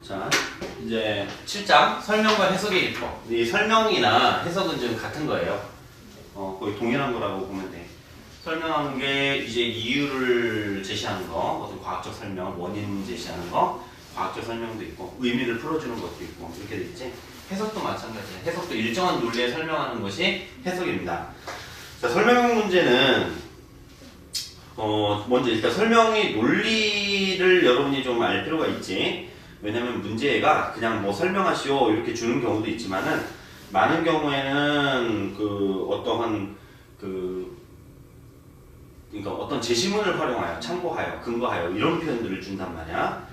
자, 이제 7장 설명과 해석의 기법. 이 설명이나 해석은 좀 같은 거예요. 거의 동일한 거라고 보면 돼. 설명하는 게 이제 이유를 제시하는 거, 어떤 과학적 설명, 원인 제시하는 거, 과학적 설명도 있고, 의미를 풀어주는 것도 있고, 이렇게 돼 있지. 해석도 마찬가지예요. 해석도 일정한 논리에 설명하는 것이 해석입니다. 자, 설명 문제는 먼저 일단 설명의 논리를 여러분이 좀 알 필요가 있지. 왜냐면 문제가 그냥 뭐 설명하시오 이렇게 주는 경우도 있지만은 많은 경우에는 그러니까 어떤 제시문을 활용하여 참고하여 근거하여 이런 표현들을 준단 말이야.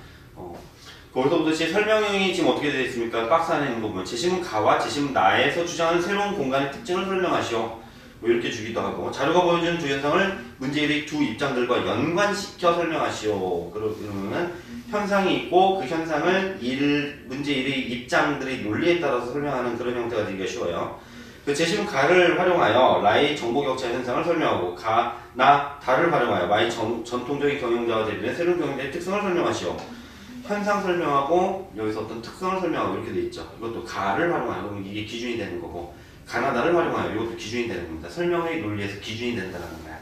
거기서 보듯이 설명이 지금 어떻게 되어 있습니까? 박스 안에 있는 거 보면 제시문 가와 제시문 나에서 주장하는 새로운 공간의 특징을 설명하시오. 뭐 이렇게 주기도 하고, 자료가 보여주는 두 현상을 문제의 두 입장들과 연관시켜 설명하시오. 그러면은 현상이 있고 그 현상을 문제 1의 입장들의 논리에 따라서 설명하는 그런 형태가 되기가 쉬워요. 그 제시문 가를 활용하여 라의 정보격차 현상을 설명하고 나 다를 활용하여 마의 전통적인 경영자와 대비된 새로운 경영자의 특성을 설명하시오. 현상 설명하고 여기서 어떤 특성을 설명하고 이렇게 돼 있죠. 이것도 가를 활용하여 그러면 이게 기준이 되는 거고, 가나다를 활용하여 이것도 기준이 되는 겁니다. 설명의 논리에서 기준이 된다는 거야.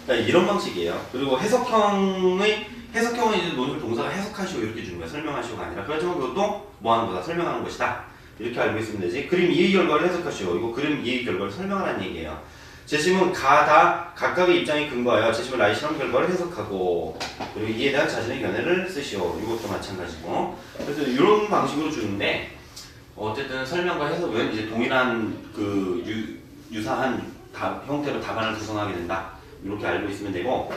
그러니까 이런 방식이에요. 그리고 해석형은 이제 논술 동사가 해석하시오 이렇게 주는 거야. 설명하시오가 아니라. 그렇지만 그것도 뭐 하는 거다? 설명하는 것이다. 이렇게 알고 있으면 되지. 그림 이의 결과를 해석하시오. 이거 그림 이의 결과를 설명하라는 얘기예요. 제시문 다 각각의 입장에 근거하여 제시문 라이 실험 결과를 해석하고, 그리고 이에 대한 자신의 견해를 쓰시오. 이것도 마찬가지고. 그래서 이런 방식으로 주는데, 어쨌든 설명과 해석은 이제 동일한 유사한 형태로 답안을 구성하게 된다. 이렇게 알고 있으면 되고,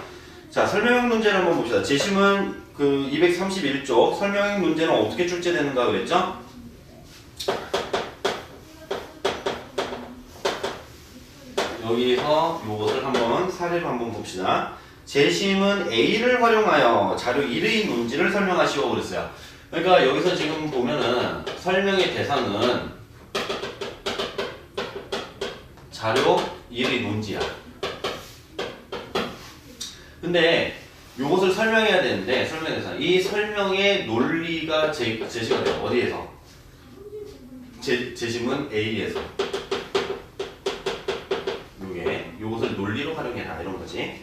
자, 설명형 문제를 한번 봅시다. 제시문 231쪽 설명형 문제는 어떻게 출제되는가 그랬죠? 여기서 이것을 한번 사례로 한번 봅시다. 제시문 A를 활용하여 자료 1의 논지를 설명하시오 그랬어요. 그러니까 여기서 지금 보면은 설명의 대상은 자료 1의 논지야. 근데 이것을 설명해야 되는데, 설명의 대상, 이 설명의 논리가 제시가 돼요. 어디에서? 제시문 A에서. 이것을 논리로 활용해라 이런 거지.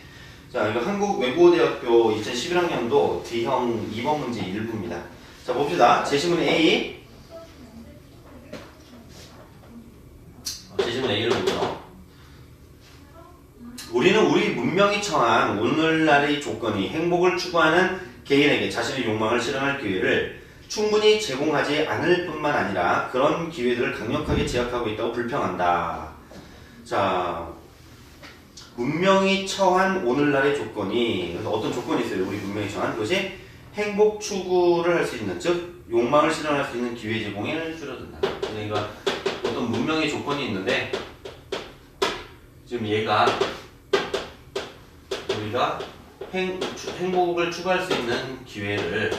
자, 이거 한국외국어대학교 2011학년도 D형 2번 문제 일부입니다. 자, 봅시다. 제시문 A. 제시문 A를 보고요. 우리는 우리 문명이 처한 오늘날의 조건이 행복을 추구하는 개인에게 자신의 욕망을 실현할 기회를 충분히 제공하지 않을 뿐만 아니라 그런 기회들을 강력하게 제약하고 있다고 불평한다. 자, 문명이 처한 오늘날의 조건이, 그래서 어떤 조건이 있어요? 우리 문명이 처한 그것이 행복 추구를 할 수 있는, 즉 욕망을 실현할 수 있는 기회 제공을 줄여든다. 그러니까 어떤 문명의 조건이 있는데, 지금 얘가 우리가 행복을 추구할 수 있는 기회를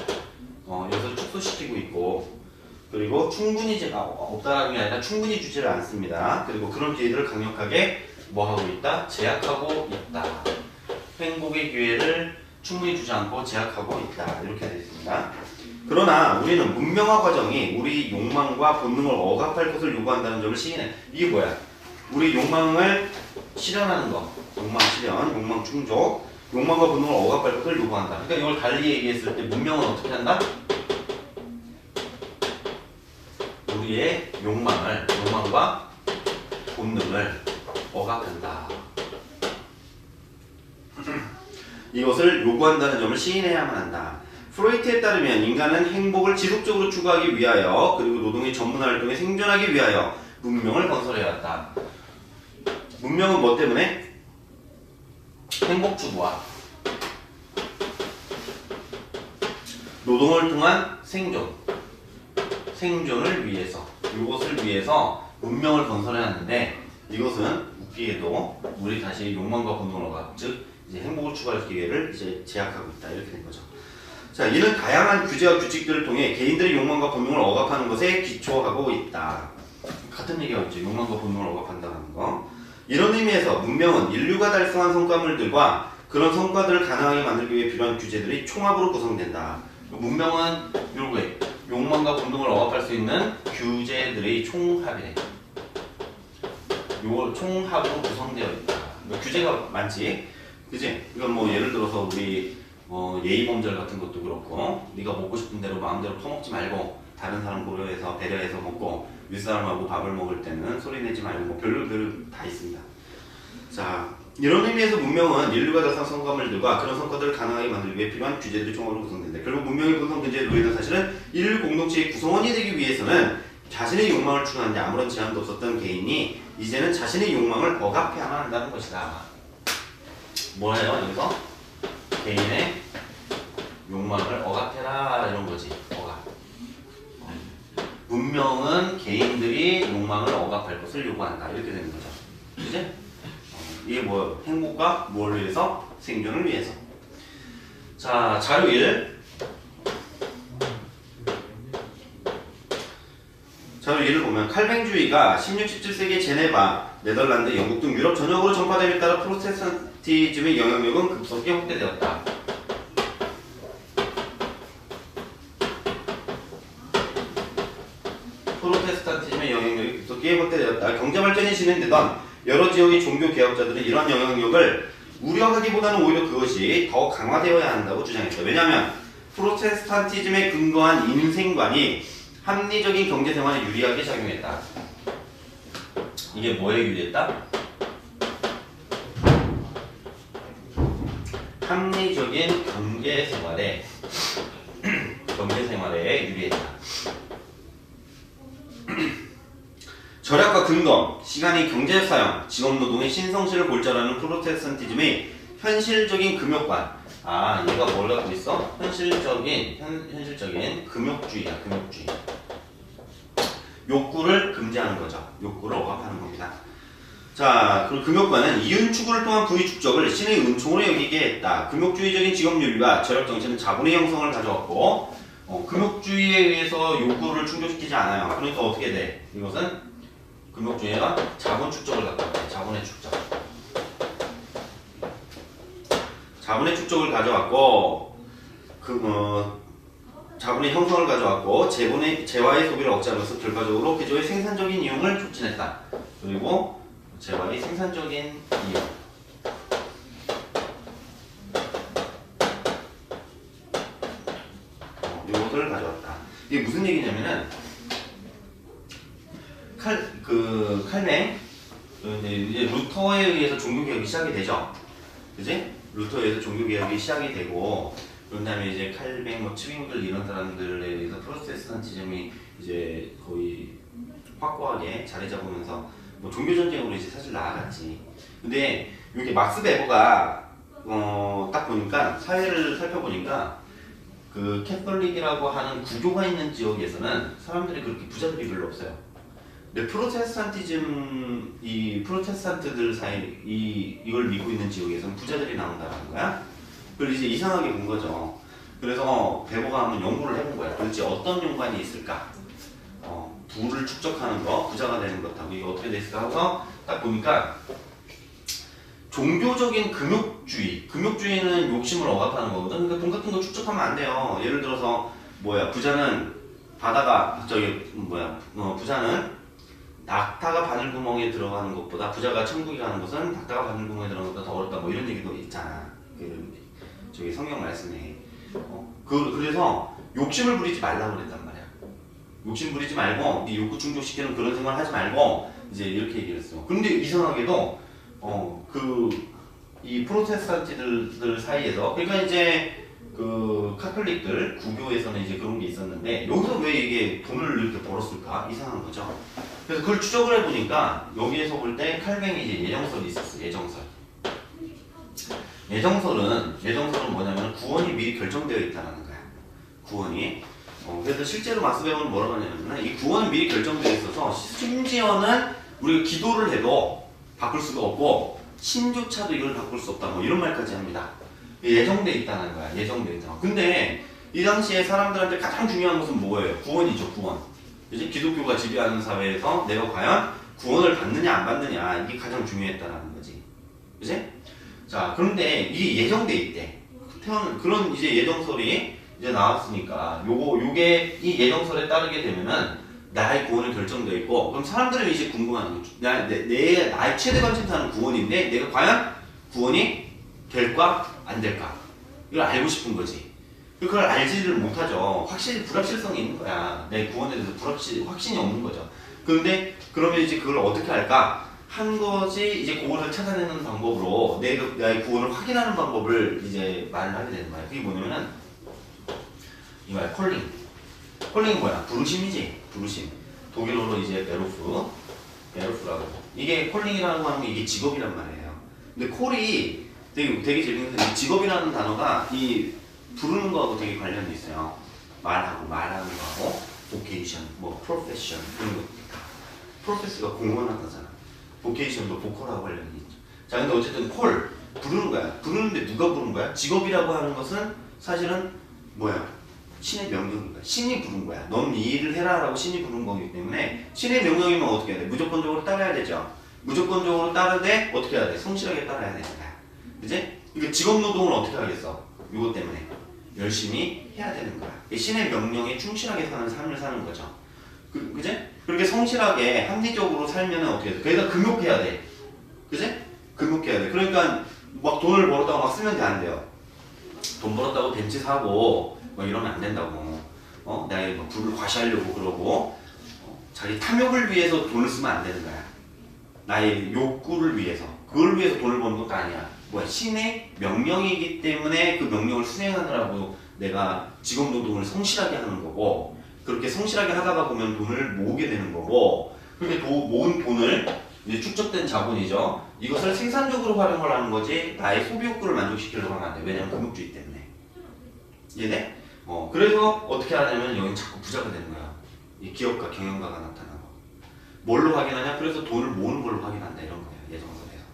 여기서 축소시키고 있고, 그리고 충분히 없다라는 게 아니라 충분히 주지를 않습니다. 그리고 그런 기회들을 강력하게 뭐 하고 있다? 제약하고 있다. 행복의 기회를 충분히 주지 않고 제약하고 있다. 이렇게 되어 있습니다. 그러나 우리는 문명화 과정이 우리 욕망과 본능을 억압할 것을 요구한다는 점을 시인해. 이게 뭐야? 우리 욕망을 실현하는 거. 욕망 실현, 욕망 충족, 욕망과 본능을 억압할 것을 요구한다. 그러니까 이걸 달리 얘기했을 때 문명은 어떻게 한다? 우리의 욕망과 본능을 억압한다. 이것을 요구한다는 점을 시인해야만 한다. 프로이트에 따르면 인간은 행복을 지속적으로 추구하기 위하여, 그리고 노동의 전문 활동에 생존하기 위하여 문명을 건설해야 한다. 문명은 뭐 때문에? 행복 추구와 노동을 통한 생존을 위해서, 이것을 위해서 문명을 건설해야 하는데, 이것은 웃기게도 우리 다시 욕망과 본능을 억압, 즉 이제 행복을 추구할 기회를 이제 제약하고 있다. 이렇게 된 거죠. 자, 이는 다양한 규제와 규칙들을 통해 개인들의 욕망과 본능을 억압하는 것에 기초하고 있다. 같은 얘기가 있죠. 욕망과 본능을 억압한다는 거. 이런 의미에서 문명은 인류가 달성한 성과물들과 그런 성과들을 가능하게 만들기 위해 필요한 규제들이 총합으로 구성된다. 문명은 욕망과 본능을 억압할 수 있는 규제들의 총합이래. 요 총합으로 구성되어 있다. 규제가 많지, 그지? 이건 뭐 예를 들어서 우리 예의범절 같은 것도 그렇고, 네가 먹고 싶은 대로 마음대로 퍼먹지 말고 다른 사람 고려해서 배려해서 먹고 윗사람하고 밥을 먹을 때는 소리 내지 말고 뭐 별로 다 있습니다. 자, 이런 의미에서 문명은 인류가 달성한 성과물들과 그런 성과들을 가능하게 만들기 위해 필요한 규제들이 총합으로 구성된다. 결국 문명의 분성 문제에 놓이는 사실은 인류 공동체의 구성원이 되기 위해서는 자신의 욕망을 추구하는데 아무런 제한도 없었던 개인이 이제는 자신의 욕망을 억압해야만 한다는 것이다. 뭐예요? 여기서 개인의 욕망을 억압해라 이런 거지. 억압. 문명은 개인들이 욕망을 억압할 것을 요구한다. 이렇게 되는 거죠. 그지? 이게 뭐예요? 행복과 뭘 위해서? 생존을 위해서. 자, 자료 1. 자료 1을 보면 칼뱅주의가 16, 17세기 제네바, 네덜란드, 영국 등 유럽 전역으로 전파됨에 따라 프로테스탄티즘의 영향력은 급속히 확대되었다. 프로테스탄티즘의 영향력이 급속히 확대되었다. 경제발전이 진행되던 여러 지역의 종교 개혁자들은 이러한 영향력을 우려하기보다는 오히려 그것이 더 강화되어야 한다고 주장했다. 왜냐하면 프로테스탄티즘에 근거한 인생관이 합리적인 경제생활에 유리하게 작용했다. 이게 뭐에 유리했다? 합리적인 경제생활에 유리했다. 절약과 근검, 시간의 경제적 사용, 직업노동의 신성실을 골자라는 프로테스탄티즘의 현실적인 금욕관. 아, 얘가 뭘 갖고 있어? 현실적인 금욕주의야, 금욕주의. 욕구를 금지하는 거죠. 욕구를 억압하는 겁니다. 자, 그리고 금욕관은 이윤 추구를 통한 부의 축적을 신의 은총으로 여기게 했다. 금욕주의적인 직업윤리와 절약 정신은 자본의 형성을 가져왔고, 금욕주의에 의해서 욕구를 충족시키지 않아요. 그러니까 어떻게 돼? 이것은 금욕주의가 자본 축적을 갖다 대. 자본의 축적. 자본의 축적을 가져왔고, 자본의 형성을 가져왔고, 재화의 소비를 억제하면서 결과적으로 개조의 생산적인 이용을 촉진했다. 그리고 재화의 생산적인 이용. 이것을 가져왔다. 이게 무슨 얘기냐면은, 칼뱅, 이제 루터에 의해서 종교개혁이 시작이 되죠. 그지? 루터에 의해서 종교개혁이 시작이 되고, 그런 다음에 이제 칼뱅, 츠윙글 이런 사람들에 의해서 프로테스탄티즘이 이제 거의 확고하게 자리 잡으면서 종교전쟁으로 이제 사실 나아갔지. 근데 이렇게 막스 베버가 딱 보니까, 사회를 살펴보니까, 그 캐톨릭이라고 하는 구조가 있는 지역에서는 사람들이 그렇게 부자들이 별로 없어요. 근데 프로테스탄트들 사이 이걸 믿고 있는 지역에서는 부자들이 나온다는 거야. 그걸 이제 이상하게 본 거죠. 그래서 베버가 한번 연구를 해본 거야. 도대체 어떤 연관이 있을까? 부를 축적하는 거, 부자가 되는 것하고 이게 어떻게 됐을까 하고서 딱 보니까 종교적인 금욕주의는 욕심을 억압하는 거거든. 그러니까 돈 같은 거 축적하면 안 돼요. 예를 들어서 부자는 부자는 낙타가 바늘구멍에 들어가는 것보다 부자가 천국에 가는 것은 낙타가 바늘구멍에 들어가는 것보다 더 어렵다. 뭐 이런 얘기도 있잖아. 저기 성경 말씀에. 그래서 욕심을 부리지 말라고 그랬단 말이야. 욕심 부리지 말고 네 욕구 충족시키는 그런 생활 하지 말고 이제 이렇게 얘기를 했어. 근데 이상하게도 이 프로테스탄트들 사이에서, 그러니까 이제 그 카톨릭들 구교에서는 이제 그런 게 있었는데 여기서 왜 이게 돈을 이렇게 벌었을까? 이상한 거죠. 그래서 그걸 추적을 해보니까 여기에서 볼 때 칼뱅이 이제 예정설이 있었어. 예정설은 뭐냐면 구원이 미리 결정되어 있다는 거야. 구원이. 그래서 실제로 막스 베버는 뭐라고 하냐면 이 구원은 미리 결정되어 있어서 심지어는 우리가 기도를 해도 바꿀 수가 없고 신조차도 이걸 바꿀 수 없다. 뭐 이런 말까지 합니다. 예정돼 있다는 거야. 예정돼 있다. 근데 이 당시에 사람들한테 가장 중요한 것은 뭐예요? 구원이죠. 구원. 이제 기독교가 지배하는 사회에서 내가 과연 구원을 받느냐 안 받느냐 이게 가장 중요했다라는 거지. 그지? 자, 그런데 이게 예정돼 있대. 그런 이제 예정설이 이제 나왔으니까 요게 이 예정설에 따르게 되면은 나의 구원이 결정되어 있고 그럼 사람들은 이제 궁금한 거죠. 나의 최대 관심사는 구원인데 내가 과연 구원이 될까 안 될까 이걸 알고 싶은 거지. 그걸 알지를 못하죠. 확실히 불확실성이 있는 거야. 내 구원에 대해서 확신이 없는 거죠. 그런데 그러면 이제 그걸 어떻게 할까? 한 것이 이제 그것을 찾아내는 방법으로 나의 구원을 확인하는 방법을 이제 말을 하게 되는 거야. 그게 뭐냐면은 이 말 콜링. 콜링이 뭐야? 부르심이지. 부르심. 독일어로 이제 베루프라고. 이게 콜링이라고 하는 게 이게 직업이란 말이에요. 근데 콜이 되게 재밌는 게 직업이라는 단어가 이 부르는 거하고 되게 관련이 있어요. 말하는 거하고 vocation, 뭐 profession 그런 거. 프로페스가 공헌하다잖아. 보케이션도 보컬하고 관련이 있죠. 자, 근데 어쨌든 콜 부르는 거야. 부르는데 누가 부른 거야? 직업이라고 하는 것은 사실은 뭐야? 신의 명령인 거야. 신이 부른 거야. 넌 이 일을 해라라고 신이 부른 거기 때문에 신의 명령이면 어떻게 해야 돼? 무조건적으로 따라야 되죠. 무조건적으로 따르되 어떻게 해야 돼? 성실하게 따라야 되는 거야. 그지? 그러니까 직업 노동을 어떻게 하겠어? 이것 때문에 열심히 해야 되는 거야. 신의 명령에 충실하게 사는 삶을 사는 거죠. 그지? 그렇게 성실하게 합리적으로 살면 어떻게 돼? 그러니까 금욕해야 돼. 그지? 금욕해야 돼. 그러니까 막 돈을 벌었다고 막 쓰면 안 돼요. 돈 벌었다고 벤츠 사고 막 이러면 안 된다고. 나의 뭐 부를 과시하려고 그러고 자기 탐욕을 위해서 돈을 쓰면 안 되는 거야. 나의 욕구를 위해서. 그걸 위해서 돈을 버는 것도 아니야. 뭐야? 신의 명령이기 때문에 그 명령을 수행하느라고 내가 직업노동을 성실하게 하는 거고 그렇게 성실하게 하다가 보면 돈을 모으게 되는 거고 그렇게 모은 돈을 이제 축적된 자본이죠. 이것을 생산적으로 활용을 하는 거지 나의 소비 욕구를 만족시키려고 하면 안 돼. 왜냐면 금욕주의 때문에. 이해돼? 그래서 어떻게 하냐면 여기는 자꾸 부자가 되는 거야. 이 기업가 경영가가 나타나고 뭘로 확인하냐? 그래서 돈을 모으는 걸로 확인한다 이런 거야. 예정설에서.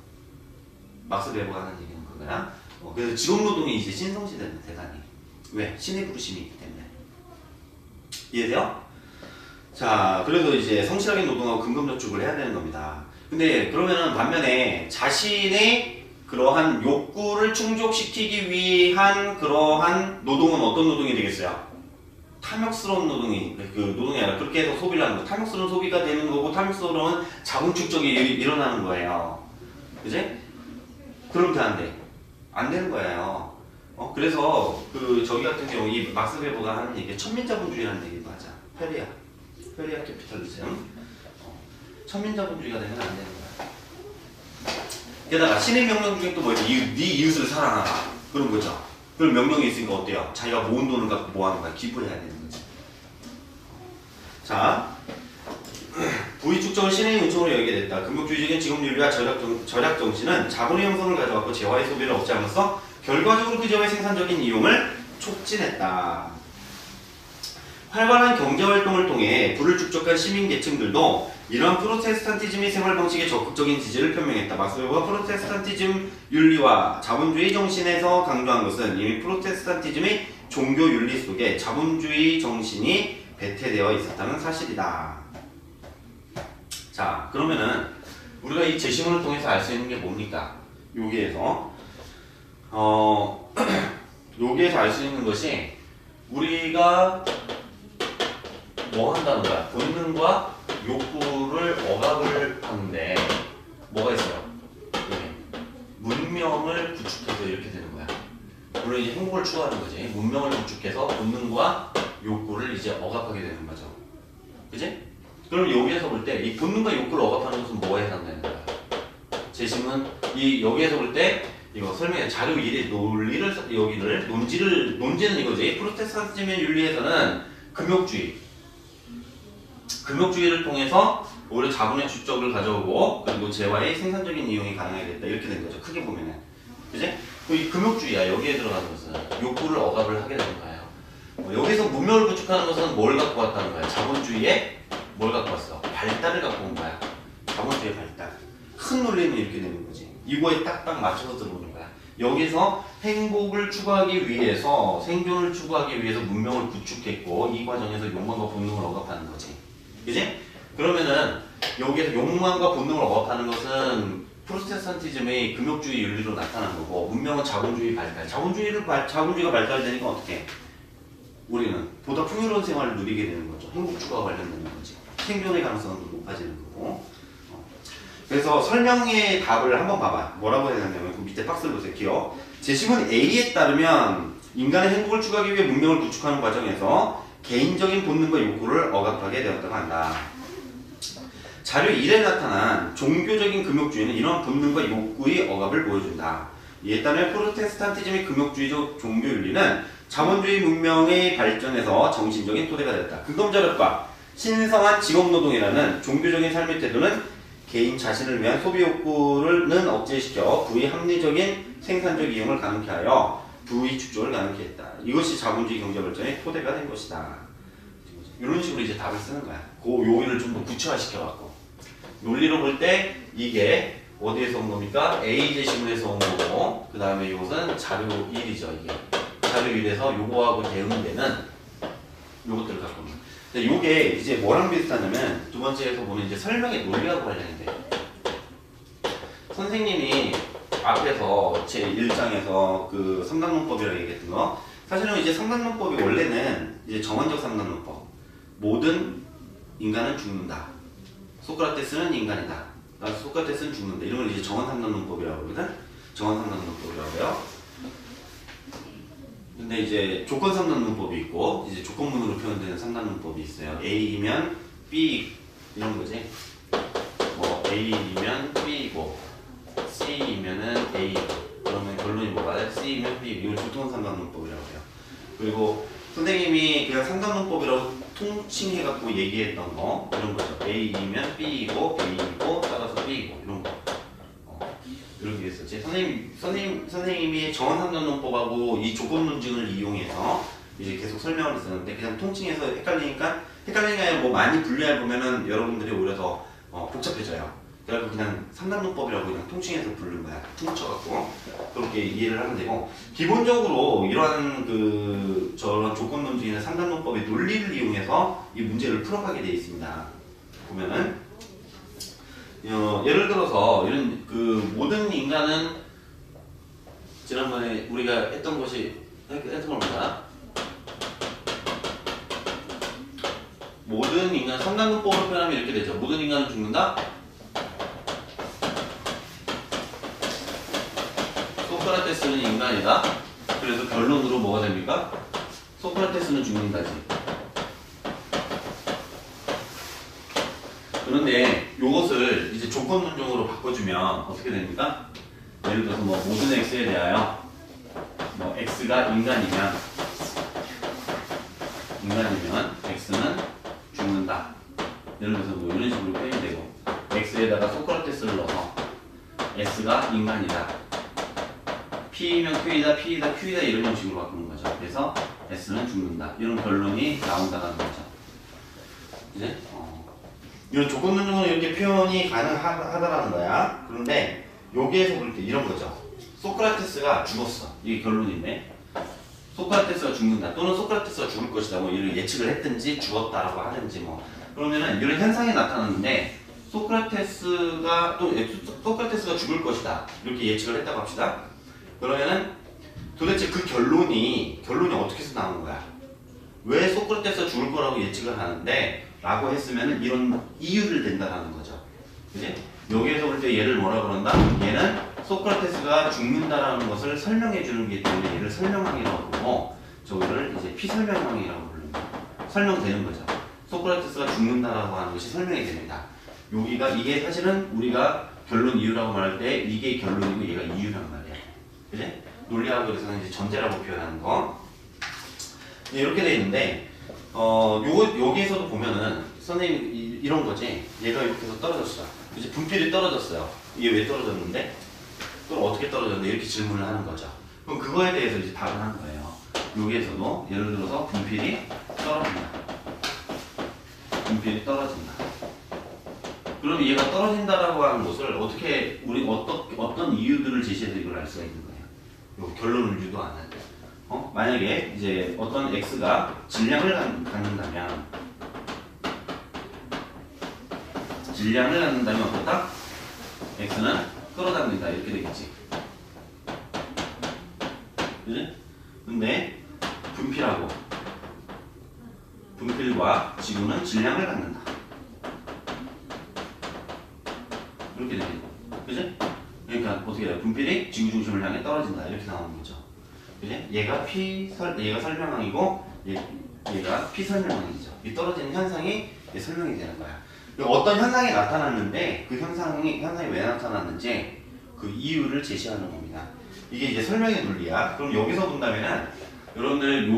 막스 베버가 하는 얘기는 그거야. 그래서 직업노동이 이제 신성시대는 대단히. 왜? 신의 부르심이 있기 때문에. 이해돼요? 자, 그래서 이제 성실하게 노동하고 근검저축을 해야 되는 겁니다. 근데 그러면은 반면에 자신의 그러한 욕구를 충족시키기 위한 그러한 노동은 어떤 노동이 되겠어요? 탐욕스러운 노동이 아니라 그렇게 해서 소비를 하는 거. 탐욕스러운 소비가 되는 거고 탐욕스러운 자본 축적이 일어나는 거예요. 그지? 그럼 돼, 안 돼? 안 되는 거예요. 그래서 저기 같은 경우 이 막스 베버가 하는 얘기 천민자본주의라는 얘기도 하자. 페리아 캐피탈리즘. 천민자본주의가 되면 안 되는 거야. 게다가 신의 명령 중에 또 뭐지? 네 이웃을 사랑하라. 그런 거죠. 그런 명령이 있으니까 어때요? 자기가 모은 돈을 갖고 뭐 하는 거야? 기부해야 되는 거지. 자, 부의 축적을 신의 은총으로 여기게 됐다. 금욕주의적인 직업윤리와 절약 정신은 자본의 형성을 가져왔고 재화의 소비를 억제함으로써 결과적으로 그 재화의 생산적인 이용을 촉진했다. 활발한 경제활동을 통해 부를 축적한 시민계층들도 이러한 프로테스탄티즘의 생활방식에 적극적인 지지를 표명했다. 막스 베버가 프로테스탄티즘 윤리와 자본주의 정신에서 강조한 것은 이미 프로테스탄티즘의 종교윤리 속에 자본주의 정신이 배태되어 있었다는 사실이다. 자, 그러면은 우리가 이 제시문을 통해서 알 수 있는 게 뭡니까? 여기에서 여기에서 알 수 있는 것이 우리가 뭐 한다는 거야? 본능과 욕구를 억압을 하는데 뭐가 있어요? 문명을 구축해서 이렇게 되는 거야. 물론 이제 행복을 추구하는 거지. 문명을 구축해서 본능과 욕구를 이제 억압하게 되는 거죠. 그지? 그럼 여기에서 볼 때 이 본능과 욕구를 억압하는 것은 뭐에 해당되는 거야? 제시문 여기에서 볼 때 이거 설명해 자료 1의 논리를 여기를 논지는 이거지. 프로테스탄티즘의 윤리에서는 금욕주의를 통해서 오히려 자본의 축적을 가져오고 그리고 재화의 생산적인 이용이 가능하게 됐다. 이렇게 된 거죠. 크게 보면은. 그지? 이 금욕주의야. 여기에 들어가는 것은 욕구를 억압을 하게 되는 거예요. 여기서 문명을 구축하는 것은 뭘 갖고 왔다는 거야? 자본주의에 뭘 갖고 왔어? 발달을 갖고 온 거야. 자본주의 발달. 큰 논리는 이렇게 되는 거지. 이거에 딱딱 맞춰서 들어오는 거야. 여기서 행복을 추구하기 위해서 생존을 추구하기 위해서 문명을 구축했고 이 과정에서 욕망과 본능을 억압하는 거지. 그지? 그러면은 여기에서 욕망과 본능을 억압하는 것은 프로테스탄티즘의 금욕주의 윤리로 나타난 거고 문명은 자본주의 발달. 자본주의가 발달되니까 어떻게 해? 우리는 보다 풍요로운 생활을 누리게 되는 거죠. 행복주가 관련되는 거지. 생존의 가능성도 높아지는 거고. 그래서 설명의 답을 한번 봐봐. 뭐라고 해놨냐면 그 밑에 박스를 보세요. 기억. 제시문 A에 따르면 인간의 행복을 추구하기 위해 문명을 구축하는 과정에서 개인적인 본능과 욕구를 억압하게 되었다고 한다. 자료 1에 나타난 종교적인 금욕주의는 이러한 본능과 욕구의 억압을 보여준다. 이에 따르면 프로테스탄티즘의 금욕주의적 종교윤리는 자본주의 문명의 발전에서 정신적인 토대가 되었다. 근검절약과 신성한 직업노동이라는 종교적인 삶의 태도는 개인 자신을 위한 소비 욕구는 억제시켜 부의 합리적인 생산적 이용을 가능케 하여 부의 축적을 가능케 했다. 이것이 자본주의 경제 발전의 토대가 된 것이다. 이런 식으로 이제 답을 쓰는 거야. 그 요인을 좀 더 구체화시켜갖고. 논리로 볼 때 이게 어디에서 온 겁니까? A 제시문에서 온 거고, 그 다음에 이것은 자료 1이죠. 이게 자료 1에서 요거하고 대응되는 요것들을 갖고 있는. 근데 요게 이제 뭐랑 비슷하냐면 두 번째에서 보면 이제 설명의 논리하고 관련이 돼. 선생님이 앞에서 제 1장에서 그 삼각론법이라고 얘기했던 거, 사실은 이제 삼각론법이 원래는 이제 정원적 삼각론법. 모든 인간은 죽는다. 소크라테스는 인간이다. 소크라테스는 죽는다. 이런 걸 이제 정원 삼각론법이라고 그러거든. 정원 삼각론법이라고 해요. 근데 이제 조건 삼각론법이 있고 이제 조건문으로 표현되는 삼각론법이 있어요. A이면 B 이런 거지. 뭐 A이면 B이고 C이면은 A. 그러면 결론이 뭐가? C이면 B. 이걸 조건 삼각론법이라고 해요. 그리고 선생님이 그냥 삼각론법이라고 통칭해갖고 얘기했던 거 이런 거죠. A이면 B이고 A이고 따라서 B이고 이런 거. 이렇게 했었지. 선생님이 정원 삼각론법하고 이 조건 논증을 이용해서 이제 계속 설명을 했었는데 그냥 통칭해서 헷갈리니까 뭐 많이 분류해 보면은 여러분들이 오히려 더 복잡해져요. 그래서 그냥 삼각론법이라고 그냥 통칭해서 부른 거야. 퉁쳐갖고 그렇게 이해를 하면 되고, 기본적으로 이러한 저런 조건 논증이나 삼각론법의 논리를 이용해서 이 문제를 풀어가게 되어 있습니다. 보면은. 예를 들어서 이런 모든 인간은 지난번에 우리가 했던 겁니다. 모든 인간 삼각론법으로 표현하면 이렇게 되죠. 모든 인간은 죽는다. 소크라테스는 인간이다. 그래서 결론으로 뭐가 됩니까? 소크라테스는 죽는다지. 그런데 이것을 이제 조건 논증으로 바꿔주면 어떻게 됩니까? 예를 들어서 뭐 모든 x에 대하여 뭐 x가 인간이면 x는 죽는다. 예를 들어서 뭐 이런 식으로 표현이 되고, x에다가 소크라테스를 넣어서 s가 인간이다. p면 q이다, p이다, q이다 이런 형식으로 바꾸는 거죠. 그래서 s는 죽는다. 이런 결론이 나온다는 거죠. 이제 이런 조건 논증은 이렇게 표현이 가능하다라는 거야. 그런데 여기에서 볼 때 이런 거죠. 소크라테스가 죽었어. 이게 결론인데, 소크라테스가 죽는다 또는 소크라테스가 죽을 것이다 뭐 이런 예측을 했든지 죽었다라고 하든지 뭐, 그러면은 이런 현상이 나타나는데 소크라테스가 죽을 것이다 이렇게 예측을 했다고 합시다. 그러면은 도대체 그 결론이 어떻게 해서 나온 거야? 왜 소크라테스가 죽을 거라고 예측을 하는데 라고 했으면 이런 이유를 댄다라는 거죠. 그지? 여기에서 볼 때 얘를 뭐라 그런다? 얘는 소크라테스가 죽는다라는 것을 설명해 주는 게 때문에 얘를 설명항이라고 부르고, 저거를 이제 피설명항이라고 부릅니다. 설명되는 거죠. 소크라테스가 죽는다라고 하는 것이 설명이 됩니다. 이게 사실은 우리가 결론 이유라고 말할 때 이게 결론이고 얘가 이유란 말이야. 그지? 논리학에서는 이제 전제라고 표현하는 거. 이렇게 돼 있는데, 여기에서도 보면은, 선생님, 이런 거지. 얘가 이렇게 해서 떨어졌어. 이제 분필이 떨어졌어요. 이게 왜 떨어졌는데? 또 어떻게 떨어졌는데? 이렇게 질문을 하는 거죠. 그럼 그거에 대해서 이제 답을 하는 거예요. 여기에서도, 예를 들어서 분필이 떨어진다. 분필이 떨어진다. 그럼 얘가 떨어진다라고 하는 것을 우리 어떤 이유들을 제시해서 이걸 알 수가 있는 거예요. 요 결론을 유도하는. 만약에 이제 어떤 x가 질량을 갖는다면 어떻다? x는 끌어당긴다 이렇게 되겠지. 그지? 근데 분필하고 분필과 지구는 질량을 갖는다. 이렇게 됩니다. 그지? 그러니까 어떻게 해요? 분필이 지구 중심을 향해 떨어진다. 이렇게 나오는 거죠. 그지? 얘가 설명항이고 얘가 피설명항이죠. 이 떨어지는 현상이 설명이 되는 거야. 어떤 현상이 나타났는데 그 현상이 왜 나타났는지 그 이유를 제시하는 겁니다. 이게 이제 설명의 논리야. 그럼 여기서 본다면은 여러분들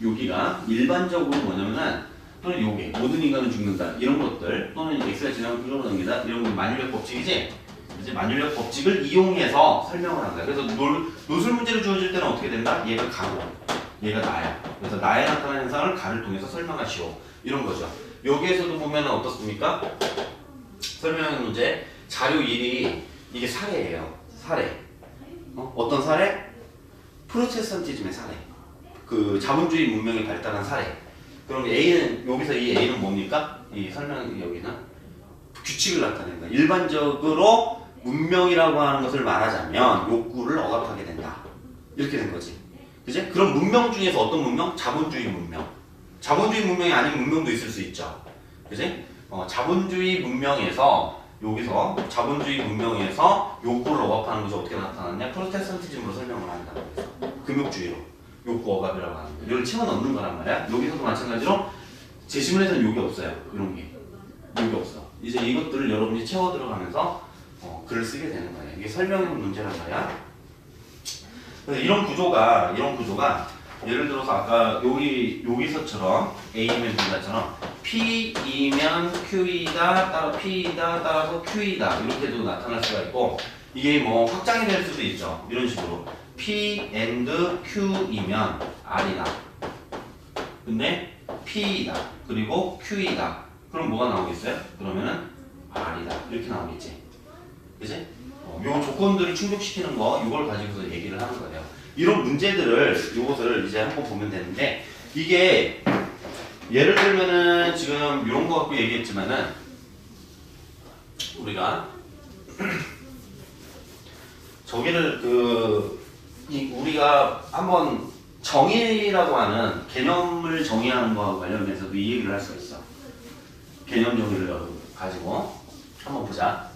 여기가 일반적으로 뭐냐면은 또는 요게 모든 인간은 죽는다 이런 것들 또는 x가 지나면 그쪽으로 넘긴다 이런 건 만유력 법칙이지. 이제 만유력 법칙을 이용해서 설명을 한 거야. 그래서 노술 문제를 주어질 때는 어떻게 된다? 얘가 가고 얘가 나야. 그래서 나에 나타나는 현상을 가를 통해서 설명하시오. 이런 거죠. 여기에서도 보면 어떻습니까? 설명의 문제 자료 1이 이게 사례예요. 사례. 어떤 사례? 프로테스탄티즘의 사례. 그 자본주의 문명이 발달한 사례. 그럼 A는 여기서 이 A는 뭡니까? 이 설명 여기는 규칙을 나타낸 거야. 일반적으로 문명이라고 하는 것을 말하자면 욕구를 억압하게 된다. 이렇게 된 거지. 그지? 그럼 문명 중에서 어떤 문명? 자본주의 문명. 자본주의 문명이 아닌 문명도 있을 수 있죠. 그지? 자본주의 문명에서 여기서 자본주의 문명에서 욕구를 억압하는 것이 어떻게 나타났냐? 프로테스탄티즘으로 설명을 한다. 그래서 금욕주의로 욕구 억압이라고 하는 거. 이걸 채워 넣는 거란 말이야. 여기서도 마찬가지로 제시문에서는 욕이 없어요. 이런 게 욕이 없어. 이제 이것들을 여러분이 채워 들어가면서 글을 쓰게 되는 거예요. 이게 설명의 문제란 말이야. 그래서 이런 구조가 예를 들어서 아까 여기서처럼 A면 B다처럼 P이면 Q이다 따라 P이다 따라서 Q이다 이렇게도 나타날 수가 있고 이게 뭐 확장이 될 수도 있죠. 이런 식으로 P and Q이면 R이다. 근데 P이다 그리고 Q이다. 그럼 뭐가 나오겠어요? 그러면은 R이다 이렇게 나오겠지. 그치? 요 조건들을 충족시키는 거 이걸 가지고서 얘기를 하는 거예요. 이런 문제들을 요것을 이제 한번 보면 되는데 이게 예를 들면은 지금 이런 거 갖고 얘기했지만은 우리가 저기를 우리가 한번 정의라고 하는 개념을 정의하는 거와 관련해서도 이 얘기를 할 수가 있어. 개념 정의를 가지고 한번 보자.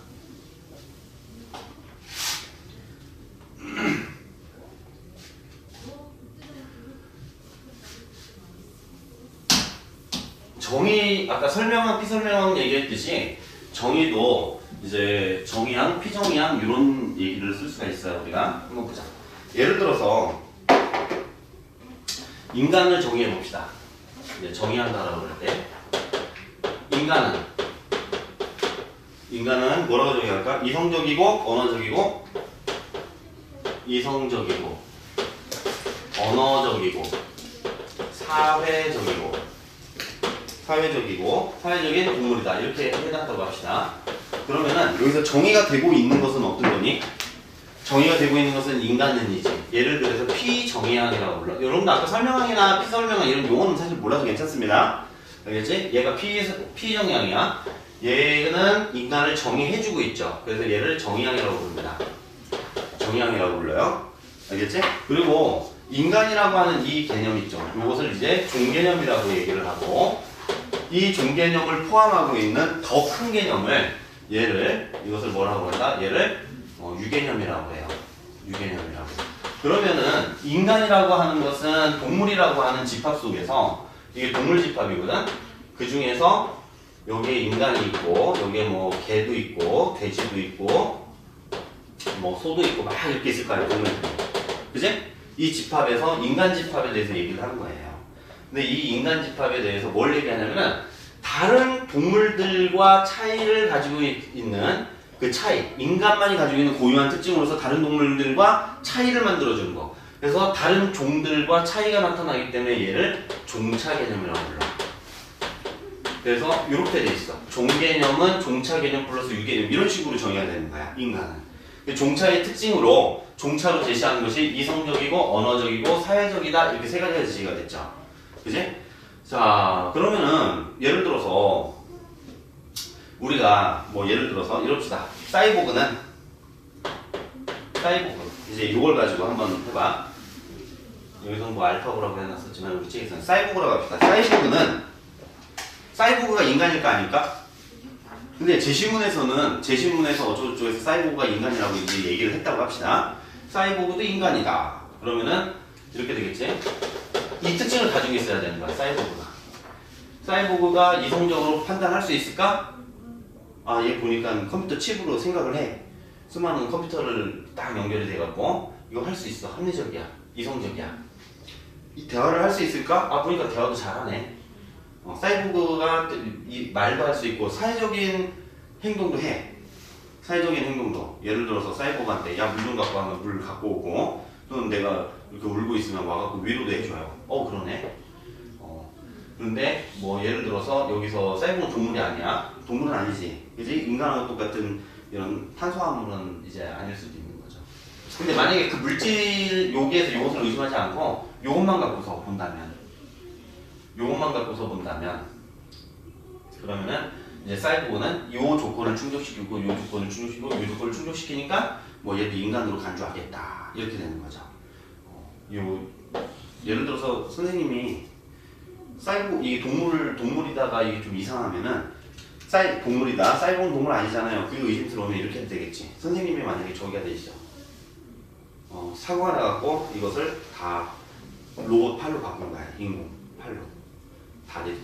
정의 아까 설명한 피설명한 얘기했듯이 정의도 이제 정의항, 피정의항 이런 얘기를 쓸 수가 있어요. 우리가 한번 보자. 예를 들어서 인간을 정의해 봅시다. 이제 정의한다라고 그럴 때 인간은 뭐라고 정의할까? 이성적이고 언어적이고 언어적이고 사회적인 동물이다. 이렇게 해놨다고 합시다. 그러면은 여기서 정의가 되고 있는 것은 어떤 거니? 정의가 되고 있는 것은 인간은이지. 예를 들어서 피정의항이라고 불러. 여러분들 아까 설명항이나 피설명항 이런 용어는 사실 몰라도 괜찮습니다. 알겠지? 얘가 피정의항이야. 얘는 인간을 정의해주고 있죠. 그래서 얘를 정의항이라고 부릅니다. 정의항이라고 불러요. 알겠지? 그리고 인간이라고 하는 이 개념 있죠. 이것을 이제 종개념이라고 얘기를 하고 이 종개념을 포함하고 있는 더 큰 개념을 이것을 뭐라고 한다? 얘를 유개념이라고 해요. 유개념이라고. 그러면은 인간이라고 하는 것은 동물이라고 하는 집합 속에서 이게 동물 집합이거든. 그 중에서 여기에 인간이 있고 여기에 뭐 개도 있고 돼지도 있고 뭐 소도 있고 막 이렇게 있을 거예요. 동물들이. 그지? 이 집합에서 인간 집합에 대해서 얘기를 하는 거예요. 근데 이 인간 집합에 대해서 뭘 얘기하냐면은 다른 동물들과 차이를 가지고 있는 그 차이, 인간만이 가지고 있는 고유한 특징으로서 다른 동물들과 차이를 만들어주는 거. 그래서 다른 종들과 차이가 나타나기 때문에 얘를 종차 개념이라고 불러. 그래서 이렇게 돼 있어. 종 개념은 종차 개념 플러스 유개념 이런 식으로 정의가 되는 거야. 인간은. 종차의 특징으로 종차로 제시하는 것이 이성적이고 언어적이고 사회적이다 이렇게 세 가지가 제시가 됐죠. 그지? 자 그러면은 예를 들어서 우리가 뭐 예를 들어서 이럽시다. 사이보그 이제 이걸 가지고 한번 해봐. 여기서 뭐 알파고라고 해놨었지만 우리 책에서는 사이보그라고 합시다. 사이보그가 인간일까 아닐까? 근데 제시문에서 어쩌고저쩌고해서 사이보그가 인간이라고 이제 얘기를 했다고 합시다. 사이보그도 인간이다. 그러면은 이렇게 되겠지? 이 특징을 가지고 있어야 되는 거야, 사이보그가 이성적으로 판단할 수 있을까? 아, 얘 보니까 컴퓨터 칩으로 생각을 해. 수많은 컴퓨터를 딱 연결이 돼갖고 이거 할 수 있어. 합리적이야. 이성적이야. 이 대화를 할 수 있을까? 아, 보니까 대화도 잘하네. 사이보그가 이 말도 할 수 있고 사회적인 행동도 해. 사회적인 행동도. 예를 들어서 사이보그한테 야, 물 좀 갖고 하면 물 갖고 오고, 또는 내가 이렇게 울고 있으면 와갖고 위로도 해줘요. 그러네. 그런데 뭐 예를 들어서 여기서 사이보그는 동물이 아니야. 동물은 아니지. 그지? 인간하고 똑같은 이런 탄소화물은 이제 아닐 수도 있는 거죠. 근데 만약에 그 물질 여기에서 이것을 의심하지 않고 이것만 갖고서 본다면, 그러면은 이제 사이보그는 이 조건을 충족시키고 이 조건을 충족시키고 이 조건을 충족시키니까 뭐 얘도 인간으로 간주하겠다 이렇게 되는 거죠. 예를 들어서 선생님이 이 동물이다가 이게 좀 이상하면은 동물이다. 사이보그는 동물 아니잖아요. 그게 의심스러우면 이렇게 해도 되겠지. 선생님이 만약에 저기가 되시죠. 사고가 나갖고 이것을 다 로봇 팔로 바꾼 거야. 인공 팔로. 다리로.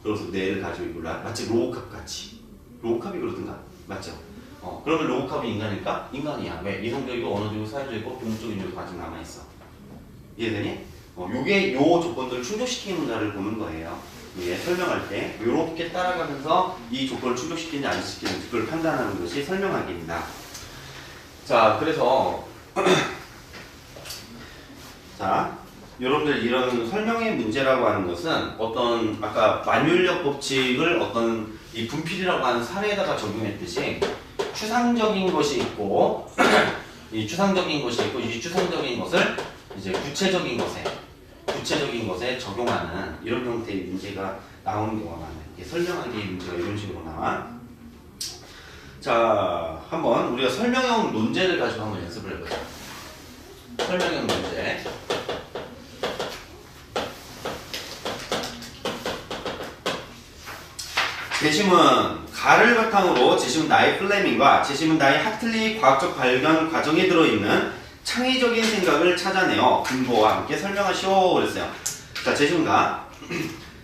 그래서 뇌를 가지고 있고, 마치 로보캅 같이. 로보캅이 그러든가? 맞죠? 그러면 로보캅이 인간일까? 인간이야. 왜? 이성적이고 언어적이고 사회적이고 동물적인 요소가 아직 남아있어. 이해되니? 요게 요 조건들을 충족시키는가를 보는 거예요. 설명할 때 요렇게 따라가면서 이 조건을 충족시키는지 안 시키는지 그걸 판단하는 것이 설명하기입니다. 자, 그래서 자, 여러분들 이런 설명의 문제라고 하는 것은 어떤 아까 만율력 법칙을 어떤 이 분필이라고 하는 사례에다가 적용했듯이 추상적인 것이 있고 이 추상적인 것을 이제 구체적인 것에 적용하는 이런 형태의 문제가 나오는 경우가 많아요. 설명하기의 문제가 이런 식으로 나와. 자, 한번 우리가 설명형 논제를 가지고 한번 연습을 해보자. 설명형 논제. 제시문 가를 바탕으로 제시문 나의 플레밍과 제시문 나의 하틀리 과학적 발견 과정에 들어있는 창의적인 생각을 찾아내어 근거와 함께 설명하시오 그랬어요. 자, 제시문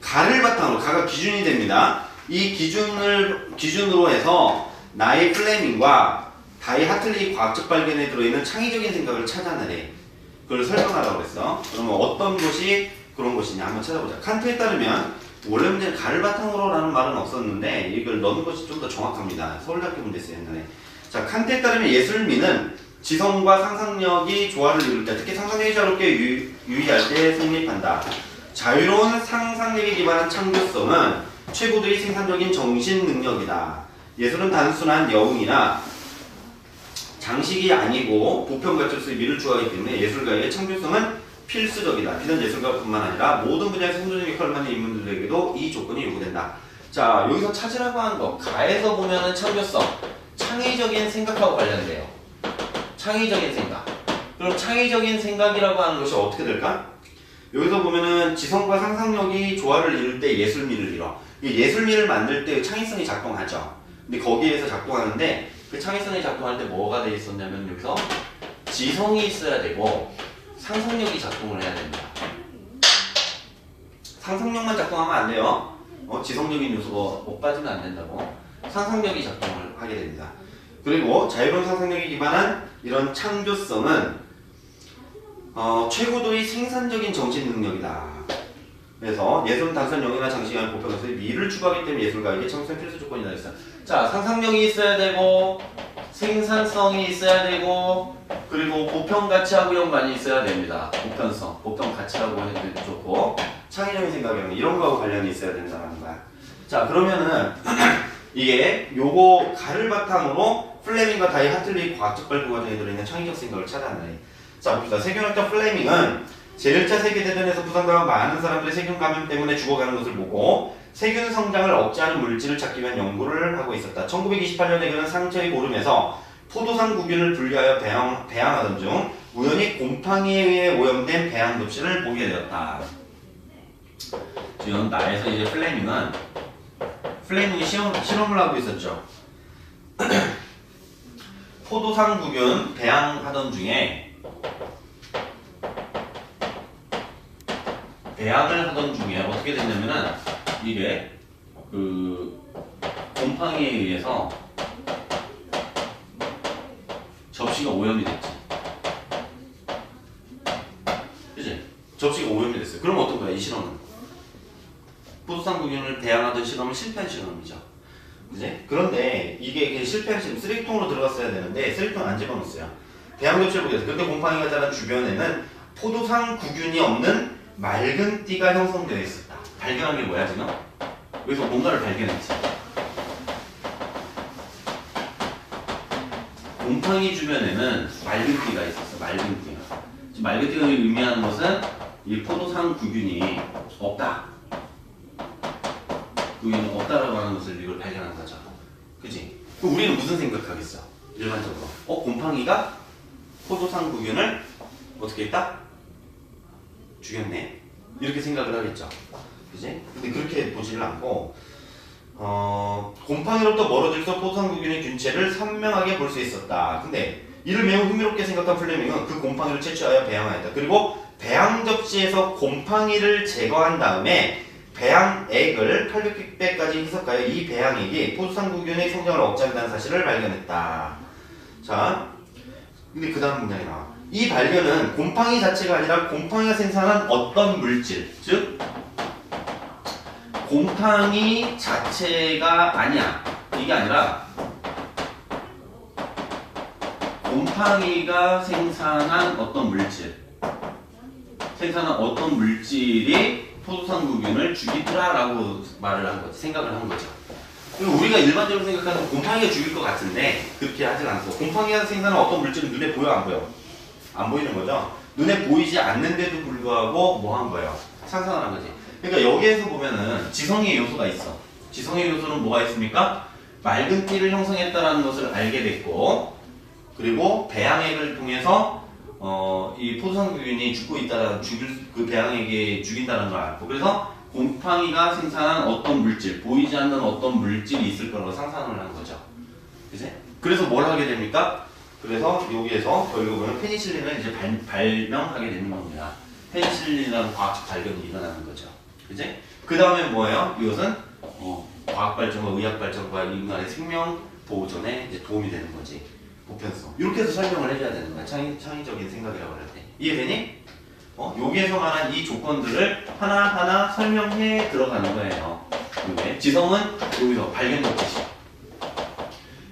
가를 바탕으로 가가 기준이 됩니다. 이 기준으로 해서 나의 플레밍과 다이 하틀리 과학적 발견에 들어있는 창의적인 생각을 찾아내래. 그걸 설명하라고 그랬어. 그러면 어떤 것이 그런 것이냐 한번 찾아보자. 칸트에 따르면 원래 문제는 가를 바탕으로 라는 말은 없었는데 이걸 넣는 것이 좀 더 정확합니다. 서울대학교 문제였어요, 옛날에. 자, 칸트에 따르면 예술미는 지성과 상상력이 조화를 이룰 때, 특히 상상력이 자유롭게 유의할 때 성립한다. 자유로운 상상력에 기반한 창조성은 최고들의 생산적인 정신 능력이다. 예술은 단순한 여웅이나 장식이 아니고 보편 가치로서의 미를 추구하기 때문에 예술가의 창조성은 필수적이다. 비단 예술가뿐만 아니라 모든 분야에서 선도적 역할을 맡는 인물들에게도 이 조건이 요구된다. 자, 여기서 찾으라고 하는 거 가에서 보면은 창조성, 창의적인 생각하고 관련돼요. 창의적인 생각. 그럼 창의적인 생각이라고 하는 것이 어떻게 될까? 여기서 보면은 지성과 상상력이 조화를 이룰 때 예술미를 이뤄. 예술미를 만들 때 창의성이 작동하죠. 근데 거기에서 작동하는데 그 창의성이 작동할 때 뭐가 돼 있었냐면 여기서 지성이 있어야 되고 상상력이 작동을 해야 됩니다. 상상력만 작동하면 안 돼요. 지성적인 요소가 못 빠지면 안 된다고. 상상력이 작동을 하게 됩니다. 그리고 자유로운 상상력에 기반한 이런 창조성은 최고도의 생산적인 정신 능력이다. 그래서 예술은 단순한 영이나 장식이 아닌 보편에서의 미를 추구하기 때문에 예술가에게 창조성 필수 조건이다 했어요. 자, 상상력이 있어야 되고 생산성이 있어야 되고 그리고 보편 가치하고 연관이 있어야 됩니다. 보편성, 보편 가치라고 해도 좋고 창의적인 생각이랑 이런 거하고 관련이 있어야 된다는 거야. 자, 그러면은 이게 요거 가를 바탕으로 플레밍과 다이 하틀리 과학적 발표 과정에 들어있는 창의적 생각을 찾아내네. 자, 봅시다. 세균학자 플레밍은 제1차 세계대전에서 부상당한 많은 사람들의 세균 감염 때문에 죽어가는 것을 보고 세균 성장을 억제하는 물질을 찾기 위한 연구를 하고 있었다. 1928년에 그는 상처의 고름에서 포도상 구균을 분리하여 배양하던 중 우연히 곰팡이에 의해 오염된 배양 접시를 보게 되었다. 지금 나에서 이제 플레밍이 실험을 하고 있었죠. 포도상구균 배양하던 중에 어떻게 됐냐면은 이게 그 곰팡이에 의해서 접시가 오염이 됐지. 그치? 접시가 오염이 됐어요. 그럼 어떤 거야, 이 실험은? 포도상구균을 배양하던 실험은 실패한 실험이죠. 그치? 그런데 이게 실패한 실험, 쓰레기통으로 들어갔어야 되는데 쓰레기통 안 집어넣었어요. 배양 접시를 보게 됐어요. 근데 곰팡이가 자란 주변에는 포도상구균이 없는 맑은 띠가 형성되어 있었다. 발견한 게 뭐야, 지금? 여기서 뭔가를 발견했지. 곰팡이 주변에는 맑은 띠가 있었어. 맑은 띠가. 지금 맑은 띠가 의미하는 것은 이 포도상구균이 없다. 구균이 없다라고 하는 것을 이걸 발견한 거죠. 그치? 그럼 우리는 무슨 생각하겠어? 일반적으로. 곰팡이가 포도상구균을 어떻게 했다? 죽였네. 이렇게 생각을 하겠죠. 그지? 근데 그렇게 보지를 않고, 곰팡이로부터 멀어질서 포도상구균의 균체를 선명하게 볼 수 있었다. 근데 이를 매우 흥미롭게 생각한 플레밍은 그 곰팡이를 채취하여 배양하였다. 그리고 배양 접시에서 곰팡이를 제거한 다음에 배양액을 800pp까지 희석하여 이 배양액이 포도상구균의 성장을 억제한다는 사실을 발견했다. 자, 근데 그 다음 문장이 나와. 이 발견은 곰팡이 자체가 아니라 곰팡이가 생산한 어떤 물질, 즉 곰팡이 자체가 아니야. 이게 아니라 곰팡이가 생산한 어떤 물질이 포도상구균을 죽이더라라고 말을 한 거지. 생각을 한 거죠. 우리가 일반적으로 생각하는 곰팡이가 죽일 것 같은데 그렇게 하진 않고, 곰팡이가 생산한 어떤 물질은 눈에 보여, 안 보여? 안 보이는 거죠. 눈에 보이지 않는데도 불구하고 뭐 한 거예요? 상상을 한 거지. 그러니까 여기에서 보면은 지성의 요소가 있어. 지성의 요소는 뭐가 있습니까? 맑은 띠를 형성했다라는 것을 알게 됐고, 그리고 배양액을 통해서 이 포도상구균이 죽고 있다라는, 그 배양액이 죽인다는 걸 알고, 그래서 곰팡이가 생산한 어떤 물질, 보이지 않는 어떤 물질이 있을 거라고 상상을 한 거죠. 그치? 그래서 뭘 하게 됩니까? 그래서 여기에서 결국은 페니실린을 이제 발명하게 되는 겁니다. 페니실린이라는 과학적 발견이 일어나는 거죠. 그치? 그 다음에 뭐예요? 이것은 과학 발전과 의학 발전과 인간의 생명 보존에 이제 도움이 되는 거지. 보편성. 이렇게 해서 설명을 해줘야 되는 거야. 창의적인 생각이라고 할 때. 이해되니? 여기에서 말한 이 조건들을 하나하나 설명해 들어가는 거예요. 이게 지성은 여기서 발견된 것이죠.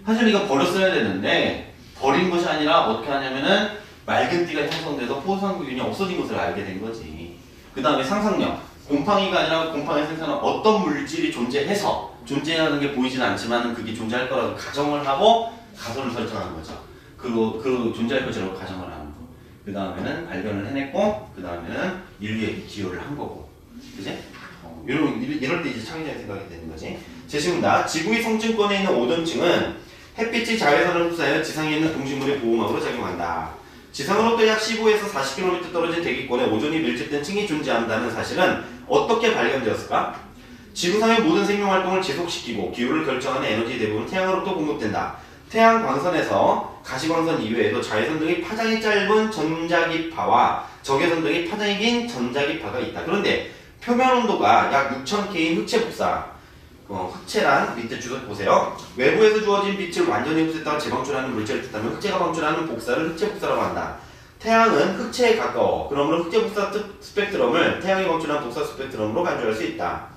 사실 이거 버렸어야 되는데 버린 것이 아니라 어떻게 하냐면은 맑은 띠가 형성돼서 포도상구균이 없어진 것을 알게 된 거지. 그 다음에 상상력. 곰팡이가 아니라 곰팡이 생산한 어떤 물질이 존재하는 게 보이진 않지만 그게 존재할 거라고 가정을 하고 가설을 설정한 거죠. 그 존재할 것이라고 가정을 하는 거. 그 다음에는 발견을 해냈고, 그 다음에는 인류에게 기여를 한 거고. 그지? 이럴 때 이제 창의적인 생각이 되는 거지. 제시문다. 지구의 성층권에 있는 오존층은 햇빛이 자외선을 흡수하여 지상에 있는 동식물의 보호막으로 작용한다. 지상으로부터 약 15에서 40km 떨어진 대기권에 오존이 밀집된 층이 존재한다는 사실은 어떻게 발견되었을까? 지구상의 모든 생명활동을 지속시키고 기후를 결정하는 에너지 대부분 태양으로부터 공급된다. 태양 광선에서 가시광선 이외에도 자외선 등의 파장이 짧은 전자기파와 적외선 등의 파장이 긴 전자기파가 있다. 그런데 표면 온도가 약 6000K인 흑체 복사, 흑체란 밑에 주소 보세요. 외부에서 주어진 빛을 완전히 흡수했다가 재방출하는 물질을 뜻하면 흑체가 방출하는 복사를 흑체 복사라고 한다. 태양은 흑체에 가까워. 그러므로 흑체 복사 스펙트럼을 태양이 방출한 복사 스펙트럼으로 간주할 수 있다.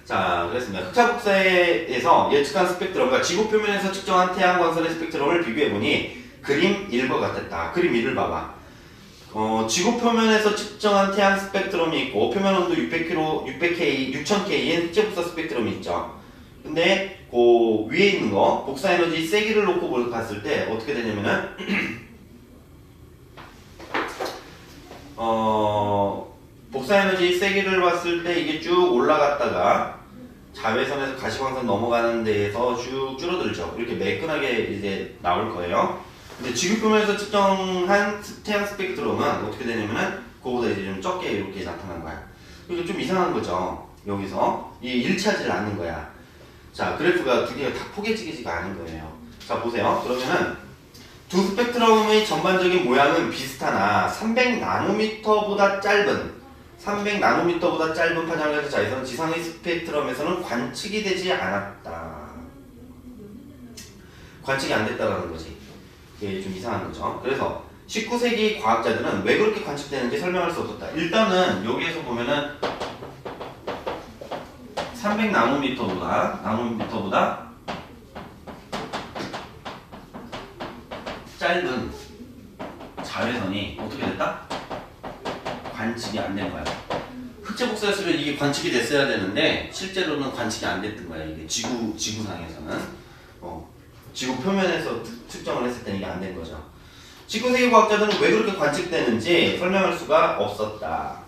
자, 그랬습니다. 흑차 복사에서 예측한 스펙트럼과 지구 표면에서 측정한 태양 광선의 스펙트럼을 비교해보니 그림 1과 같았다. 그림 1을 봐봐. 지구 표면에서 측정한 태양 스펙트럼이 있고 표면 온도 6000K인 흑체 복사 스펙트럼이 있죠. 근데 그 위에 있는 거 복사 에너지 세기를 놓고 봤을 때 어떻게 되냐면은 복사 에너지 세기를 봤을 때 이게 쭉 올라갔다가 자외선에서 가시광선 넘어가는 데에서 쭉 줄어들죠. 이렇게 매끈하게 이제 나올 거예요. 근데 지구표면에서 측정한 태양 스펙트럼은 어떻게 되냐면은 그거보다 이제 좀 적게 이렇게 나타난 거야. 이게 좀 이상한 거죠. 여기서 이 일치하지 않는 거야. 자, 그래프가 두 개가 다 포개지기지가 않은 거예요. 자, 보세요. 그러면은 두 스펙트럼의 전반적인 모양은 비슷하나 300나노미터보다 짧은 파장을 가진 자외선 지상의 스펙트럼에서는 관측이 되지 않았다. 관측이 안 됐다라는 거지. 이게 좀 이상한 거죠. 그래서 19세기 과학자들은 왜 그렇게 관측되는지 설명할 수 없었다. 일단은 여기에서 보면은 300나노미터보다 짧은 자외선이 어떻게 됐다? 관측이 안 된 거야. 흑체 복사했으면 이게 관측이 됐어야 되는데 실제로는 관측이 안 됐던 거야. 이게 지구상에서는 지구 표면에서 측정을 했을 때는 이게 안 된 거죠. 19세기 과학자들은 왜 그렇게 관측되는지 설명할 수가 없었다.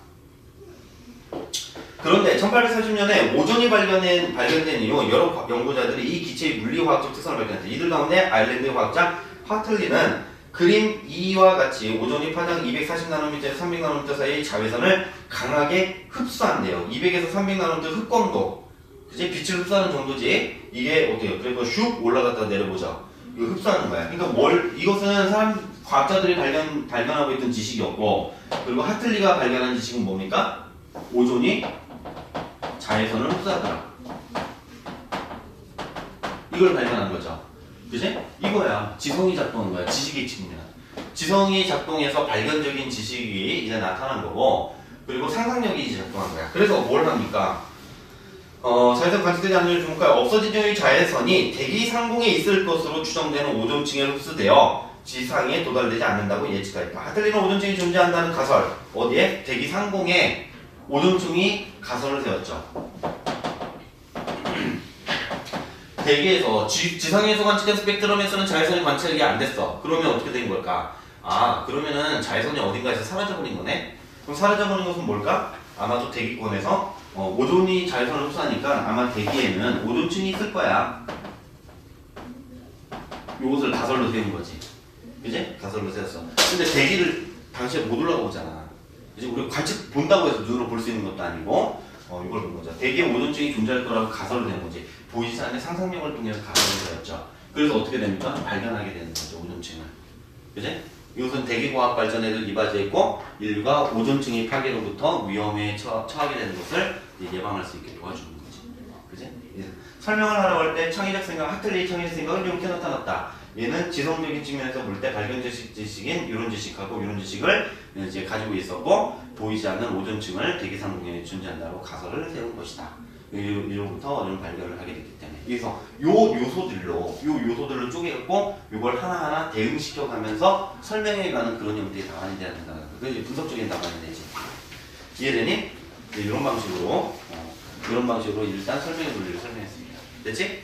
그런데 1840년에 오존이 발견된 이후 여러 연구자들이 이 기체의 물리화학적 특성을 발견했다. 이들 가운데 아일랜드 화학자 하틀리는 그림 2와 같이 오존이 파장 240나노미터에서 300나노미터 사이의 자외선을 강하게 흡수한대요. 200에서 300나노미터 흑광도, 그치? 빛을 흡수하는 정도지. 이게 어때요? 그래서 슉 올라갔다 내려보죠. 이거 흡수하는 거야. 그러니까 이것은 과학자들이 발견하고 있던 지식이었고, 그리고 하틀리가 발견한 지식은 뭡니까? 오존이 자외선을 흡수하더라. 이걸 발견한 거죠. 그지? 이거야. 지성이 작동한 거야. 지식의 측면. 지성이 작동해서 발견적인 지식이 이제 나타난 거고, 그리고 상상력이 이제 작동한 거야. 그래서 뭘 합니까? 자외선 관측되지 않는 주목하여 없어진 의 자외선이 대기 상공에 있을 것으로 추정되는 오존층에 흡수되어 지상에 도달되지 않는다고 예측하였다. 하틀리는 오존층이 존재한다는 가설. 어디에? 대기 상공에 오존층이 가설을 세웠죠. 대기에서 지상에서 관측된 스펙트럼에서는 자외선이 관측이 안 됐어. 그러면 어떻게 된 걸까? 그러면은 자외선이 어딘가에서 사라져버린 거네? 그럼 사라져버린 것은 뭘까? 아마도 대기권에서 오존이 자외선을 흡수하니까 아마 대기에는 오존층이 있을 거야. 요것을 가설로 세운 거지. 그지? 가설로 세웠어. 근데 대기를 당시에 못 올라가보잖아. 이제 우리 관측 본다고 해서 눈으로 볼 수 있는 것도 아니고, 이걸 본 거죠. 대기에 오존층이 존재할 거라고 가설을 낸 거지. 보이지 않는 상상력을 통해서 가설을 세웠죠. 그래서 어떻게 됩니까? 발견하게 되는 거죠, 오존층을. 그지? 이것은 대기과학 발전에도 이바지했고, 인류가 오존층의 파괴로부터 위험에 처하게 되는 것을 예방할 수 있게 도와주는 거지. 그지? 설명을 하라고 할 때 창의적 생각, 하틀리의 창의적 생각은 이렇게 나타났다. 얘는 지성적인 측면에서 볼 때 발견 지식인 이론 지식하고 이론 지식을 이제 가지고 있었고, 보이지 않는 오존층을 대기 상공에 존재한다고 가설을 세운 것이다. 이로부터 이런 발견을 하게 됐기 때문에. 그래서 요 요소들로 쪼개갖고 요걸 하나하나 대응시켜가면서 설명해가는 그런 형태의 답안이 돼야 된다. 그게 분석적인 답안이 되지. 이해되니? 이런 방식으로 일단 설명의 논리를 설명했습니다. 됐지?